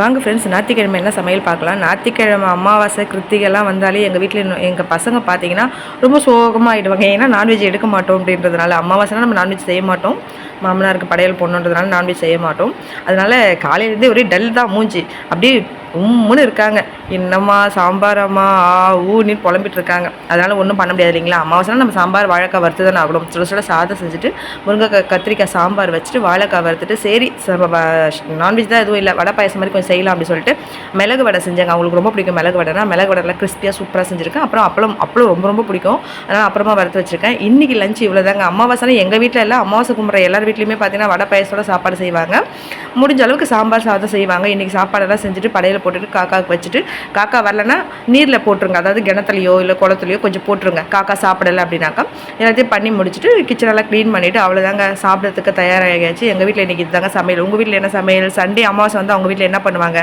வாங்க ஃப்ரெண்ட்ஸ், ஞாயிற்றுக்கிழமை என்ன சமையல் பார்க்கலாம். ஞாயிற்றுக்கிழமை அமாவாசை கிருத்திகைலாம் வந்தாலே எங்கள் வீட்டில் எங்கள் பசங்க பார்த்தீங்கன்னா ரொம்ப சோகமாக ஆகிடுவாங்க. ஏன்னா நான்வெஜ் எடுக்க மாட்டோம் அப்படின்றதுனால. அமாவாசைனா நம்ம நான்வெஜ் செய்ய மாட்டோம். மாமனாருக்கு படையல் போடணுன்றதுனால நான்வெஜ் செய்ய மாட்டோம். அதனால் காலையிலேருந்தே ஒரே டல் தான் மூஞ்சி. அப்படியே உம்முன்னு இருக்காங்க. என்னம்மா சாம்பாரம்மா ஊன்னு புலம்பிட்டு இருக்காங்க. அதனால் ஒன்றும் பண்ண முடியாது இல்லைங்களா. அமாவாசைனா நம்ம சாம்பார் வாழைக்காய் வறுத்து தானே ஆகணும். சுட சுட சாதம் செஞ்சுட்டு முருங்கைக்காய் கத்திரிக்காய் சாம்பார் வச்சுட்டு வாழைக்காய் வறுத்துட்டு சரி நான்வெஜ் தான் எதுவும் இல்லை, வடை பாயசம் மாதிரி கொஞ்சம் செய்யலாம் அப்படின்னு சொல்லிட்டு மிளகு வடை செஞ்சாங்க. அவங்களுக்கு ரொம்ப பிடிக்கும் மிளகு வடைனா. மிளகு வடைலாம் கிறிஸ்பியாக சூப்பராக செஞ்சுருக்கேன். அப்புறம் அப்பளம் ரொம்ப ரொம்ப பிடிக்கும். அதனால் அப்புறமா வறுத்து வச்சுருக்கேன். இன்றைக்கி லஞ்ச் இவ்வளோ தாங்க. அமாவாசைனா எங்கள் வீட்டில் எல்லாம் அமாவாசை கும்பிட்ற எல்லார் வீட்லேயுமே பார்த்தீங்கன்னா வடை பாயசத்தோட சாப்பாடு செய்வாங்க. முடிஞ்ச அளவுக்கு சாம்பார் சாதம் செய்வாங்க. இன்றைக்கி சாப்பாடெல்லாம் செஞ்சுட்டு படையில் போட்டுட்டு காக்காவுக்கு வச்சுட்டு, காக்கா வரலன்னா நீரில் போட்டுருங்க. அதாவது கிணத்துலையோ இல்லை குளத்துலையோ கொஞ்சம் போட்டுருங்க. காக்கா சாப்பிடலை அப்படின்னாக்கா எல்லாத்தையும் பண்ணி முடிச்சுட்டு கிச்சனெல்லாம் க்ளீன் பண்ணிவிட்டு அவ்வளோதாங்க, சாப்பிட்றதுக்கு தயாராகியாச்சு. எங்கள் வீட்டில் இன்றைக்கி இதுதாங்க சமையல். உங்கள் வீட்டில் என்ன சமையல்? சண்டே அமாவாசை வந்து அவங்க வீட்டில் என்ன பண்ணுவாங்க?